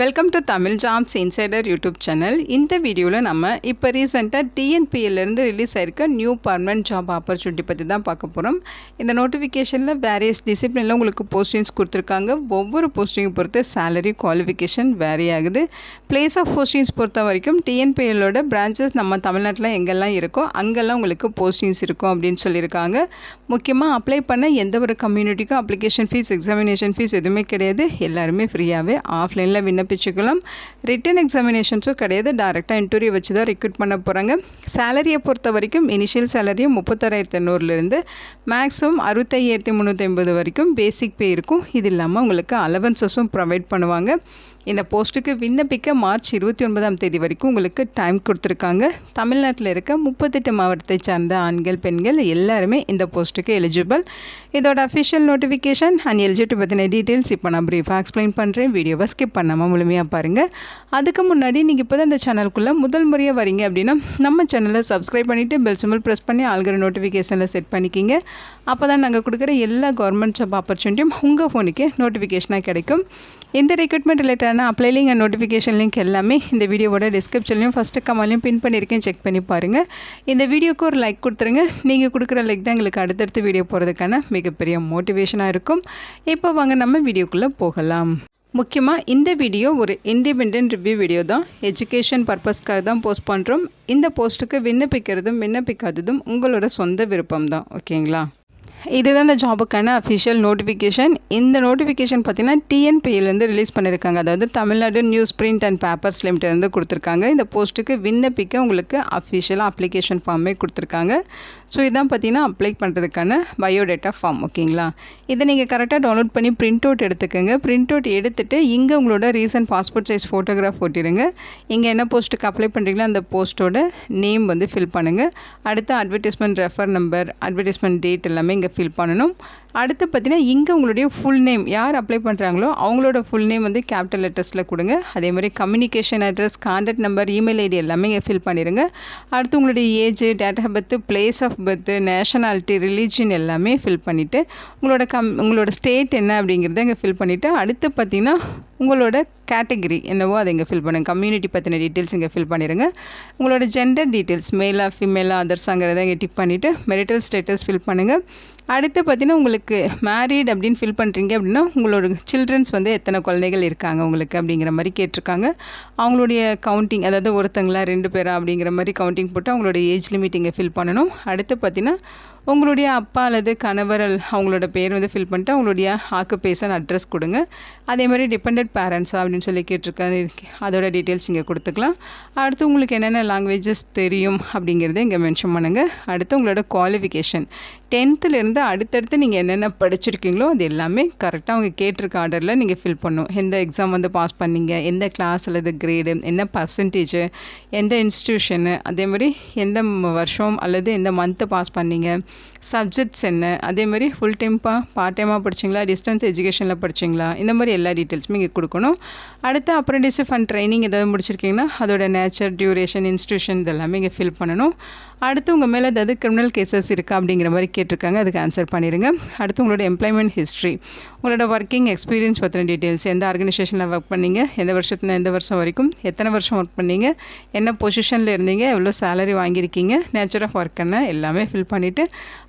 Welcome to Tamil jobs insider YouTube channel. இந்த வீடியோவில் நம்ம இப்போ ரீசெண்டாக டிஎன்பிஎல்லேருந்து ரிலீஸ் ஆயிருக்க நியூ பர்மனன்ட் ஜாப் ஆப்பர்ச்சுனிட்டி பற்றி தான் பார்க்க போகிறோம். இந்த நோட்டிஃபிகேஷனில் வேரியஸ் டிசிப்ளினில் உங்களுக்கு போஸ்டிங்ஸ் கொடுத்துருக்காங்க. ஒவ்வொரு போஸ்டிங்கை பொறுத்து சேலரி குவாலிஃபிகேஷன் வேரி ஆகுது. பிளேஸ் ஆஃப் போஸ்டிங்ஸ் பொறுத்த வரைக்கும் டிஎன்பிஎல்லோட பிரான்ச்சஸ் நம்ம தமிழ்நாட்டில் எங்கெல்லாம் இருக்கோ அங்கெல்லாம் உங்களுக்கு போஸ்டிங்ஸ் இருக்கும் அப்படின்னு சொல்லியிருக்காங்க. முக்கியமாக அப்ளை பண்ண எந்த ஒரு கம்யூனிட்டிக்கும் அப்ளிகேஷன் ஃபீஸ், எக்ஸாமினேஷன் ஃபீஸ் எதுவுமே கிடையாது. எல்லாருமே ஃப்ரீயாகவே ஆஃப்லைனில் விண்ணப்பிச்சுக்கலாம். ரிட்டன் எக்ஸாமினேஷன்ஸும் கிடையாது. டேரெக்டாக இன்டர்வியூ வச்சு தான் ரெக்ரூட் பண்ண போகிறாங்க. சேலரியை பொறுத்த வரைக்கும் இனிஷியல் சேலரியும் 36,800 மேக்ஸிமம் 65,350 வரைக்கும் பேசிக் பே இருக்கும். இது இல்லாமல் உங்களுக்கு அலவன்சஸும் ப்ரொவைட் பண்ணுவாங்க. இந்த போஸ்ட்டுக்கு விண்ணப்பிக்க மார்ச் 29 வரைக்கும் உங்களுக்கு டைம் கொடுத்துருக்காங்க. தமிழ்நாட்டில் இருக்க 38 மாவட்டத்தை சார்ந்த ஆண்கள், பெண்கள் எல்லாருமே இந்த போஸ்ட்டுக்கு எலிஜிபிள். இதோட அஃபிஷியல் நோட்டிஃபிகேஷன் அண்ட் எலிஜிபிலிட்டி பற்றின டீட்டெயில்ஸ் இப்போ நான் ப்ரீஃபாக எக்ஸ்பிளைன் பண்ணுறேன். வீடியோவை ஸ்கிப் பண்ணாமல் முழுமையாக பாருங்கள். அதுக்கு முன்னாடி நீங்கள் இப்போ தான் இந்த சேனலுக்குள்ளே முதல் முறையாக வரீங்க அப்படின்னா நம்ம சேனலை சப்ஸ்கிரைப் பண்ணிவிட்டு பெல் சிம்பிள் ப்ரெஸ் பண்ணி ஆல்கிற நோட்டிஃபிகேஷனில் செட் பண்ணிக்கிங்க. அப்போ தான் நாங்கள் கொடுக்குற எல்லா கவர்மெண்ட் ஜாப் ஆப்பர்ச்சுனிட்டியும் உங்கள் ஃபோனுக்கு நோட்டிஃபிகேஷனாக கிடைக்கும். இந்த ரெக்ரூட்மெண்ட் ரிலேட்டடான apply link and notification link எல்லாமே இந்த வீடியோவோட டிஸ்கிரிப்ஷன்லையும் ஃபஸ்ட்டு கமெண்ட்லையும் பின் பண்ணியிருக்கேன். செக் பண்ணி பாருங்கள். இந்த வீடியோக்கு ஒரு லைக் கொடுத்துருங்க. நீங்கள் கொடுக்குற லைக் தான் எங்களுக்கு அடுத்தடுத்து வீடியோ போகிறதுக்கான மிகப்பெரிய மோட்டிவேஷனாக இருக்கும். இப்போ வாங்க நம்ம வீடியோக்குள்ளே போகலாம். முக்கியமாக இந்த வீடியோ ஒரு இண்டிபெண்டன்ட் ரிவ்யூ வீடியோ தான். எஜுகேஷன் பர்பஸ்க்காக தான் போஸ்ட் பண்ணுறோம். இந்த போஸ்ட்டுக்கு விண்ணப்பிக்கிறதும் விண்ணப்பிக்காததும் உங்களோட சொந்த விருப்பம் தான். ஓகேங்களா? இதுதான் இந்த ஜாபுக்கான அஃபிஷியல் நோட்டிஃபிகேஷன். இந்த நோட்டிஃபிகேஷன் பார்த்திங்கன்னா டிஎன்பிஎல்லேருந்து ரிலீஸ் பண்ணியிருக்காங்க. அதாவது Tamil Nadu news print and papers லிமிட்டட்லேருந்து கொடுத்துருக்காங்க. இந்த போஸ்ட்டுக்கு விண்ணப்பிக்க உங்களுக்கு அஃபிஷியலாக அப்ளிகேஷன் ஃபார்மே கொடுத்துருக்காங்க. ஸோ இதான் பார்த்திங்கன்னா அப்ளை பண்ணுறதுக்கான பயோடேட்டா ஃபார்ம். ஓகேங்களா? இதை நீங்கள் கரெக்டாக டவுன்லோட் பண்ணி பிரிண்ட் அவுட் எடுத்துக்கோங்க. பிரிண்ட் அவுட் எடுத்துகிட்டு இங்கே உங்களோட ரீசன்ட் பாஸ்போர்ட் சைஸ் ஃபோட்டோகிராஃப் ஒட்டிடுங்க. இங்கே என்ன போஸ்ட்டுக்கு அப்ளை பண்ணுறீங்களோ அந்த போஸ்ட்டோட நேம் வந்து ஃபில் பண்ணுங்கள். அடுத்து advertisement refer number, advertisement date எல்லாமே இங்கே ஃபில் பண்ணணும். அடுத்து பார்த்தீங்கன்னா இங்கே உங்களுடைய ஃபுல் நேம், யார் அப்ளை பண்ணுறாங்களோ அவங்களோட ஃபுல் நேம் வந்து கேபிட்டல் லெட்டர்ஸில் கொடுங்க. அதே மாதிரி communication address, contact number, email ID எல்லாமே இங்கே ஃபில் பண்ணிடுங்க. அடுத்து உங்களுடைய age, date of birth, place of birth, nationality, religion எல்லாமே ஃபில் பண்ணிவிட்டு உங்களோட ஸ்டேட் என்ன அப்படிங்கிறத இங்கே ஃபில் பண்ணிவிட்டு அடுத்து பார்த்திங்கன்னா உங்களோட கேட்டகிரி என்னவோ அதை இங்கே ஃபில் பண்ணுங்கள். கம்யூனிட்டி பற்றின டீட்டெயில்ஸ் இங்கே ஃபில் பண்ணிடுங்க. உங்களோட ஜெண்டர் டீட்டெயில்ஸ் மேலாக ஃபீமேலாக அதர்ஸாங்கிறத இங்கே டிக் பண்ணிவிட்டு மெரிட்டல் ஸ்டேட்டஸ் ஃபில் பண்ணுங்கள். அடுத்து பார்த்திங்கன்னா உங்களுக்கு மேரீட் அப்படின்னு ஃபில் பண்ணுறீங்க அப்படின்னா உங்களோட சில்ட்ரன்ஸ் வந்து எத்தனை குழந்தைகள் இருக்காங்க உங்களுக்கு அப்படிங்கிற மாதிரி கேட்டிருக்காங்க. அவங்களுடைய கவுண்டிங், அதாவது ஒருத்தங்களா 2 பேரா அப்படிங்கிற மாதிரி கவுண்டிங் போட்டு அவங்களோட ஏஜ் லிமிட் இங்கே ஃபில் பண்ணணும். அடுத்து பார்த்திங்கன்னா உங்களுடைய அப்பா அல்லது கணவர் அவங்களோட பேர் வந்து ஃபில் பண்ணிட்டு அவங்களுடைய ஆக்குபேஷன் அட்ரஸ் கொடுங்க. அதே மாதிரி டிபெண்டட் பேரண்ட்ஸா அப்படின்னு சொல்லி கேட்டிருக்காங்க. அதோட டீட்டெயில்ஸ் இங்கே கொடுத்துக்கலாம். அடுத்து உங்களுக்கு என்னென்ன லாங்குவேஜஸ் தெரியும் அப்படிங்கிறத இங்கே மென்ஷன் பண்ணுங்கள். அடுத்து உங்களோட குவாலிஃபிகேஷன் 10th அடுத்தடுத்து நீங்கள் என்னென்ன படிச்சிருக்கீங்களோ அது எல்லாமே கரெக்டாக அவங்க கேட்டிருக்க ஆர்டரில் நீங்கள் ஃபில் பண்ணணும். எந்த எக்ஸாம் வந்து பாஸ் பண்ணீங்க, எந்த கிளாஸ் அல்லது கிரேடு, என்ன பர்சன்டேஜ், எந்த இன்ஸ்டியூஷனு, அதே மாதிரி எந்த வருஷம் அல்லது எந்த மந்த்து பாஸ் பண்ணீங்க, சப்ஜெக்ட்ஸ் என்ன, அதே மாதிரி ஃபுல் டைம்ப்பாக பார்ட் டைமாக படிச்சிங்களா, டிஸ்டன்ஸ் எஜுகேஷனில் படிச்சிங்களா, இந்த மாதிரி எல்லா டீட்டெயில்ஸுமே இங்கே கொடுக்கணும். அடுத்து அப்ரெண்டிஸ்ஷிப் அண்ட் ட்ரைனிங் ஏதாவது முடிச்சிருக்கீங்கன்னா அதோட நேச்சர், டியூரேஷன், இன்ஸ்டியூஷன் இதெல்லாமே இங்கே ஃபில் பண்ணணும். அடுத்து உங்கள் மேலே ஏதாவது கிரிமினல் கேசஸ் இருக்கா அப்படிங்கிற மாதிரி கேட்டிருக்காங்க. அதுக்கு ஆன்சர் பண்ணிடுங்க. அடுத்து உங்களோட எம்ப்ளாய்மெண்ட் ஹிஸ்ட்ரி, உங்களோட ஒர்க்கிங் எக்ஸ்பீரியன்ஸ் பற்றின டீட்டெயில்ஸ், எந்த ஆர்கனைசேஷனில் ஒர்க் பண்ணீங்க, எந்த வருஷம் வரைக்கும், எத்தனை வருஷம் ஒர்க் பண்ணீங்க, என்ன பொசிஷனில் இருந்தீங்க, எவ்வளோ சேலரி வாங்கியிருக்கீங்க, நேச்சர் ஆஃப் ஒர்க் என்ன எல்லாமே ஃபில் பண்ணிவிட்டு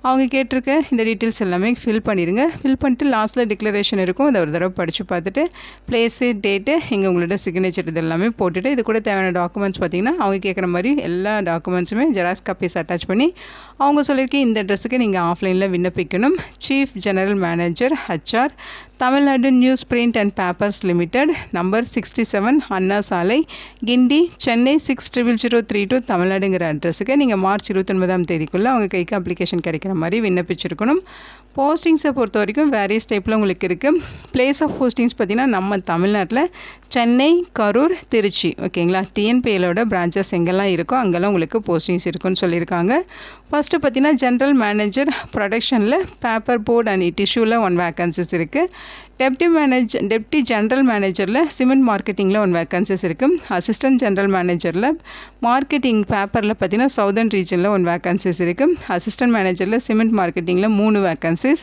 அவங்க கேட்டிருக்க இந்த டீட்டெயில்ஸ் எல்லாமே ஃபில் பண்ணிடுங்க. ஃபில் பண்ணிட்டு லாஸ்ட்டில் டிக்ளரேஷன் இருக்கும். அதை ஒரு தடவை படித்து பார்த்துட்டு பிளேஸு, டேட்டு, இங்கே உங்களோட சிக்னேச்சர் இது எல்லாமே போட்டுட்டு இது கூட தேவையான டாக்குமெண்ட்ஸ் பார்த்திங்கன்னா அவங்க கேட்குற மாதிரி எல்லா டாக்குமெண்ட்ஸுமே ஜெராக்ஸ் காப்பீஸ் அட்டாச் பண்ணி அவங்க சொல்லியிருக்க இந்த அட்ரஸுக்கு நீங்கள் ஆஃப்லைனில் விண்ணப்பிக்கணும். Chief general manager HR, Tamil Nadu news print and papers limited, number 67 Anna Salai, Guindy, Chennai 600332 தமிழ்நாடுங்கிற அட்ரஸுக்கு நீங்கள் மார்ச் 29 அவங்க கைக்கு அப்ளிகேஷன் கிடைக்கிற மாதிரி விண்ணப்பிச்சிருக்கணும். போஸ்டிங்ஸை பொறுத்த வரைக்கும் வேரியஸ் டைப்பில் உங்களுக்கு இருக்குது. பிளேஸ் ஆஃப் போஸ்டிங்ஸ் பார்த்திங்கன்னா நம்ம தமிழ்நாட்டில் சென்னை, கரூர், திருச்சி. ஓகேங்களா? டிஎன்பிஎல்லோட பிரான்ச்சஸ் எங்கெல்லாம் இருக்கோ அங்கெல்லாம் உங்களுக்கு போஸ்டிங்ஸ் இருக்குன்னு சொல்லியிருக்காங்க. ஃபஸ்ட்டு பார்த்தீங்கன்னா ஜென்ரல் மேனேஜர் ப்ரொடக்ஷனில் பேப்பர் போர்ட் அண்ட் டிஷ்யூவில் 1 வேக்கன்சிஸ் இருக்குது. டெப்டி ஜென்ரல் மேனேஜரில் சிமெண்ட் மார்க்கெட்டிங்கில் 1 வேக்கன்சிஸ் இருக்குது. அசிஸ்டன்ட் ஜென்ரல் மேனேஜரில் மார்க்கெட்டிங் பேப்பரில் பார்த்தீங்கன்னா சவுதர்ன் ரீஜனில் 1 வேக்கன்சிஸ் இருக்குது. அசிஸ்டன்ட் மேனேஜரில் சிமெண்ட் மார்க்கெட்டிங்கில் 3 வேக்கன்சிஸ்.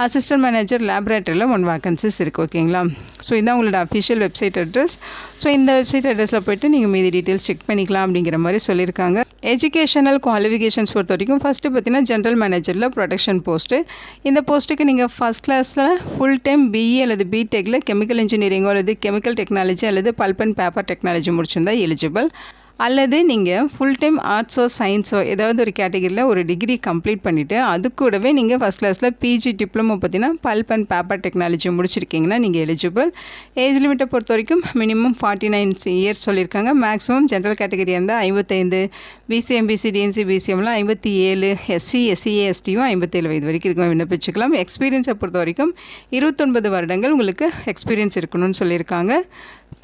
அசிஸ்டன்ட் மேனேஜர் லேபரேட்டரியில் 1 வேக்கன்சிஸ் இருக்குது. ஓகேங்களா? ஸோ இதுதான் உங்களோட அஃபிஷியல் வெப்சைட் அட்ரஸ். ஸோ இந்த வெப்சைட் அட்ரஸில் போய்ட்டு நீங்கள் மீதி டீட்டெயில்ஸ் செக் பண்ணிக்கலாம் அப்படிங்கிற மாதிரி சொல்லியிருக்காங்க. எஜுகேஷனல் குவாலிஃபிகேஷன்ஸ் பொறுத்த வரைக்கும் ஃபஸ்ட்டு பார்த்தீங்கன்னா ஜென்ரல் மேனேஜரில் ப்ரொடக்ஷன் போஸ்ட்டு. இந்த போஸ்ட்டுக்கு நீங்கள் ஃபஸ்ட் கிளாஸில் ஃபுல் டைம் பிஇ அல்லது பிடெக்கில் கெமிக்கல் இன்ஜினியரிங்கோ அல்லது கெமிக்கல் டெக்னாலஜி அல்லது பல்ப் அண்ட் பேப்பர் டெக்னாலஜி முடிச்சிருந்தா எலிஜிபிள். அல்லது நீங்கள் ஃபுல் டைம் ஆர்ட்ஸோ சயின்ஸோ ஏதாவது ஒரு கேட்டகரியில் ஒரு டிகிரி கம்ப்ளீட் பண்ணிவிட்டு அது கூடவே நீங்கள் ஃபஸ்ட் கிளாஸில் பிஜி டிப்ளமோ பார்த்தீங்கன்னா பல்ப் அண்ட் பேப்பர் டெக்னாலஜி முடிச்சிருக்கீங்கன்னா நீங்கள் எலிஜிபிள். ஏஜ் லிமிட்டை பொறுத்த வரைக்கும் மினிமம் 49 இயர்ஸ் சொல்லியிருக்காங்க. மேக்ஸிமம் ஜென்ரல் கேட்டகரி இருந்தால் 55, பிசிஎம் பிசி டிஎன்சி பிசிஎம்லாம் 57, எஸ்சி எஸ்சிஏ எஸ்டியும் 57 வயது வரைக்கும் இருக்கும் விண்ணப்பிச்சுக்கலாம். எக்ஸ்பீரியன்ஸை பொறுத்த வரைக்கும் 29 வருடங்கள் உங்களுக்கு எக்ஸ்பீரியன்ஸ் இருக்கணும்னு சொல்லியிருக்காங்க.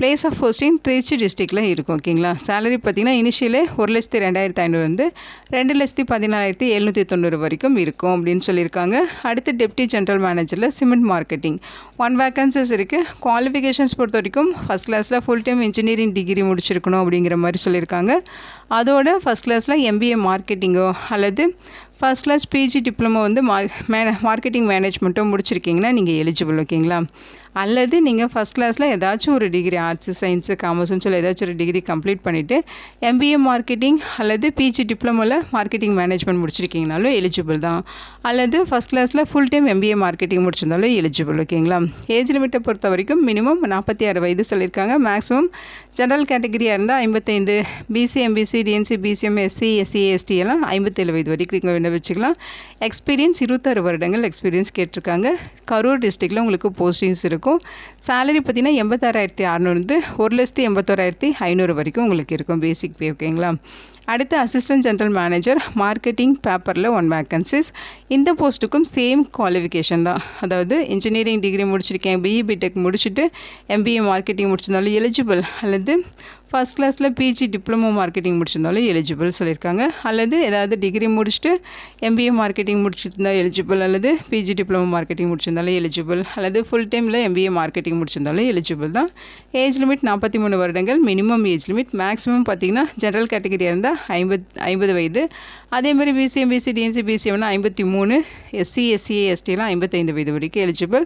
பிளேஸ் ஆஃப் போஸ்டிங் திருச்சி டிஸ்ட்ரிக்டில் இருக்கும். ஓகேங்களா? சேலரி பார்த்திங்கன்னா இனிஷியலே 1,02,500 வந்து 2,14,790 வரைக்கும் இருக்கும் அப்படின்னு சொல்லியிருக்காங்க. அடுத்து டெப்டி ஜென்ரல் மேனேஜரில் சிமெண்ட் மார்க்கெட்டிங் 1 வேக்கன்சிஸ் இருக்குது. குவாலிஃபிகேஷன்ஸ் பொறுத்த வரைக்கும் ஃபஸ்ட் கிளாஸில் ஃபுல் டைம் இன்ஜினியரிங் டிகிரி முடிச்சிருக்கணும் அப்படிங்கிற மாதிரி சொல்லியிருக்காங்க. அதோட ஃபஸ்ட் கிளாஸில் எம்பிஏ மார்க்கெட்டிங்கோ அல்லது ஃபஸ்ட் கிளாஸ் பிஜி டிப்ளமோ வந்து மார்க்கெட்டிங் மேனேஜ்மெண்ட்டோ முடிச்சிருக்கீங்கன்னா நீங்கள் எலிஜிபிள். ஓகேங்களா? அல்லது நீங்கள் ஃபஸ்ட் கிளாஸில் ஏதாச்சும் ஒரு டிகிரி ஆர்ட்ஸு சயின்ஸு காமர்ஸ்னு சொல்லி ஏதாச்சும் ஒரு டிகிரி கம்ப்ளீட் பண்ணிவிட்டு எம்பிஏ மார்க்கெட்டிங் அல்லது பிஜி டிப்ளமோவில் மார்க்கெட்டிங் மேனேஜ்மெண்ட் முடிச்சிருக்கீங்கனாலும் எலிஜிபிள் தான். அல்லது ஃபஸ்ட் கிளாஸில் ஃபுல் டைம் எம்பிஏ மார்க்கெட்டிங் முடிச்சிருந்தாலும் எலிஜிபிள். ஓகேங்களா? ஏஜ் லிமிட்டை பொறுத்த வரைக்கும் மினிமம் 46 வயது சொல்லியிருக்காங்க. மேக்ஸிமம் ஜென்ரல் கேட்டகரியாக இருந்தால் 55, BC MBC DNC BCM SC SCA ST எல்லாம் 57 வயது வரைக்கும் நீங்கள் விண்ணப்பிச்சுக்கலாம். எக்ஸ்பீரியன்ஸ் 26 வருடங்கள் எக்ஸ்பீரியன்ஸ் கேட்டிருக்காங்க. கரூர் டிஸ்ட்ரிக்டில் உங்களுக்கு போஸ்டிங்ஸ் இருக்கும். சேலரி பார்த்தீங்கன்னா 86,600 1,81,500 வரைக்கும் உங்களுக்கு இருக்கும் பேசிக் பே. ஓகேங்களா? அடுத்து அசிஸ்டன்ட் ஜென்ரல் மேனேஜர் மார்க்கெட்டிங் பேப்பரில் 1 வேக்கன்சிஸ். இந்த போஸ்ட்டுக்கும் சேம் குவாலிஃபிகேஷன் தான். அதாவது இன்ஜினியரிங் டிகிரி முடிச்சிருக்கேன், பிஇ பிடெக் முடிச்சுட்டு எம்பிஏ மார்க்கெட்டிங் முடிச்சிருந்தாலும் எலிஜிபிள். அல்லது ஃபஸ்ட் கிளாஸில் பிஜி டிப்ளமோ மார்க்கெட்டிங் முடிச்சிருந்தாலும் எலிஜிபிள் சொல்லியிருக்காங்க. அல்லது ஏதாவது டிகிரி முடிச்சுட்டு எம்பிஏ மார்க்கெட்டிங் முடிச்சிருந்தாலும் எலிஜிபிள். அல்லது பிஜி டிப்ளமோ மார்க்கெட்டிங் முடிச்சிருந்தாலும் எலிஜிபிள். அல்லது ஃபுல் டைமில் எம்பிஏ மார்க்கெட்டிங் முடிச்சிருந்தாலும் எலிஜிபிள் தான். ஏஜ் லிமிட் 43 வருடங்கள் மினிமம் ஏஜ் லிமிட். மேக்ஸிமம் பார்த்திங்கன்னா ஜென்ரல் கேட்டகரியாக இருந்தால் 50 வயது. அதேமாதிரி பிசிஎம் பிசி டிஎன்சி பிசிஎம்னா 53, எஸ்சி எஸ்சிஏ எஸ்டிலாம் 55 வயது வரைக்கும் எலிஜிபிள்.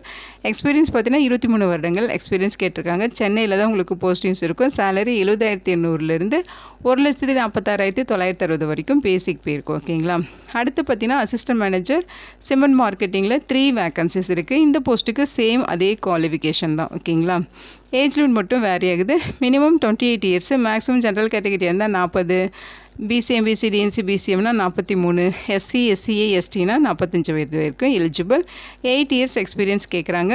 எக்ஸ்பீரியன்ஸ் பார்த்தீங்கன்னா 23 வருடங்கள் எக்ஸ்பீரியன்ஸ் கேட்டிருக்காங்க. சென்னையில் தான் உங்களுக்கு போஸ்டிங்ஸ் இருக்கும். சேலரி 70,800 1,46,960 வரைக்கும் பேசிக் பே இருக்கும். ஓகேங்களா? அடுத்து பார்த்தீங்கன்னா அசிஸ்டன்ட் மேனேஜர் சிமெண்ட் மார்க்கெட்டிங்கில் 3 வேக்கன்சிஸ் இருக்குது. இந்த போஸ்ட்டுக்கு சேம் அதே குவாலிஃபிகேஷன் தான். ஓகேங்களா? ஏஜ் லிமிட் மட்டும் வேரி ஆகுது. Minimum 28 years. மேக்ஸிமம் ஜென்ரல் கேட்டகரியாக இருந்தால் 40, பிசிஎம் பிசி டிஎன்சி பிசிஎம்னா 43, எஸ்சி எஸ்சிஏ எஸ்டினா 45 வயது வரைக்கும் எலிஜிபிள். 8 இயர்ஸ் எக்ஸ்பீரியன்ஸ் கேட்குறாங்க.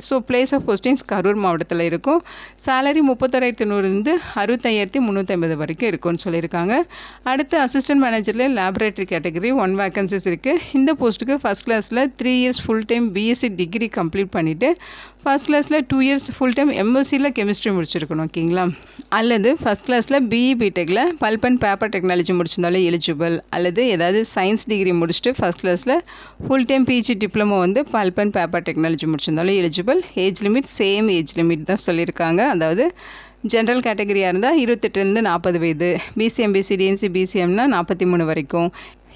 So place of postings Karur மாவட்டத்தில் இருக்கும். சேலரி 31,100 65,350 வரைக்கும் இருக்கும்னு சொல்லியிருக்காங்க. அடுத்து அசிஸ்டன்ட் மேனேஜரில் லேபரேட்டரி கேட்டகரி 1 வேக்கன்சிஸ் இருக்குது. இந்த போஸ்ட்டுக்கு ஃபஸ்ட் கிளாஸில் 3 years full time BSc degree complete பண்ணிவிட்டு ஃபஸ்ட் கிளாஸில் 2 இயர்ஸ் ஃபுல் டைம் எம்எஸ்சியில் கெமிஸ்ட்ரி முடிச்சிருக்கணும். ஓகேங்களா? அல்லது ஃபஸ்ட் கிளாஸில் பிஇ பிடெக்கில் பல்ப் அண்ட் பேப்பர் டெக்னாலஜி முடிச்சிருந்தாலும் எலிஜிபிள். அல்லது ஏதாவது சயின்ஸ் டிகிரி முடிச்சுட்டு ஃபஸ்ட் கிளாஸில் ஃபுல் டைம் பிஜி டிப்ளமோ வந்து பல்ப் அண்ட் பேப்பர் டெக்னாலஜி முடிச்சிருந்தாலும் eligible. Age limit same age limit தான் சொல்லியிருக்காங்க. அதாவது ஜென்ரல் கேட்டகரியாக இருந்தால் 28 40 வயது, பிசிஎம் பிசி டிஎன்சி பிசிஎம்னா 43 வரைக்கும்,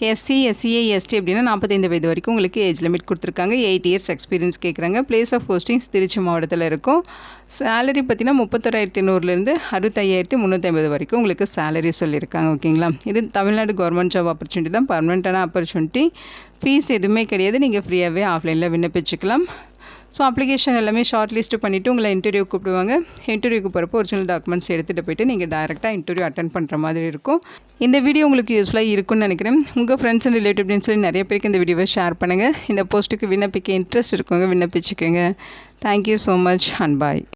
எஸ்சி எஸ்சிஏ எஸ்டி அப்படின்னா 45 வயது வரைக்கும் உங்களுக்கு ஏஜ் லிமிட் கொடுத்துருக்காங்க. 8 இயர்ஸ் எக்ஸ்பீரியன்ஸ் கேட்குறாங்க. பிளேஸ் ஆஃப் போஸ்டிங்ஸ் திருச்சி மாவட்டத்தில் இருக்கும். சேலரி பார்த்தீங்கன்னா 31,800 65,350 வரைக்கும் உங்களுக்கு சேலரி சொல்லியிருக்காங்க. ஓகேங்களா? இது தமிழ்நாடு கவர்மெண்ட் ஜாப் ஆப்பர்ச்சுனிட்டி தான், பர்மனெண்ட்டான ஆப்பர்ச்சுனிட்டி. ஃபீஸ் எதுவுமே கிடையாது. நீங்கள் ஃப்ரீயாகவே ஆஃப்லைனில் விண்ணப்பிச்சுக்கலாம். ஸோ அப்ளிகேஷன் எல்லாமே ஷார்ட் லிஸ்ட் பண்ணிவிட்டு உங்களை இன்டர்வியூ கூப்பிடுவாங்க. இன்டர்வியூக்கு போகிறப்போ ஒரிஜினல் டாக்குமெண்ட்ஸ் எடுத்துகிட்டு போய்ட்டு நீங்கள் டேரெக்டாக இன்டர்வியூ அட்டன் பண்ணுற மாதிரி இருக்கும். இந்த வீடியோ உங்களுக்கு யூஸ்ஃபுல்லாக இருக்கும்னு நினைக்கிறேன். உங்கள் ஃப்ரெண்ட்ஸ் அண்ட் ரிலேட்டிவ்னு சொல்லி நிறைய பேருக்கு இந்த வீடியோவை ஷேர் பண்ணுங்கள். இந்த போஸ்ட்டுக்கு விண்ணப்பிக்க இன்ட்ரெஸ்ட் இருக்குங்க, விண்ணப்பிச்சுக்கோங்க. Thank you so much and bye.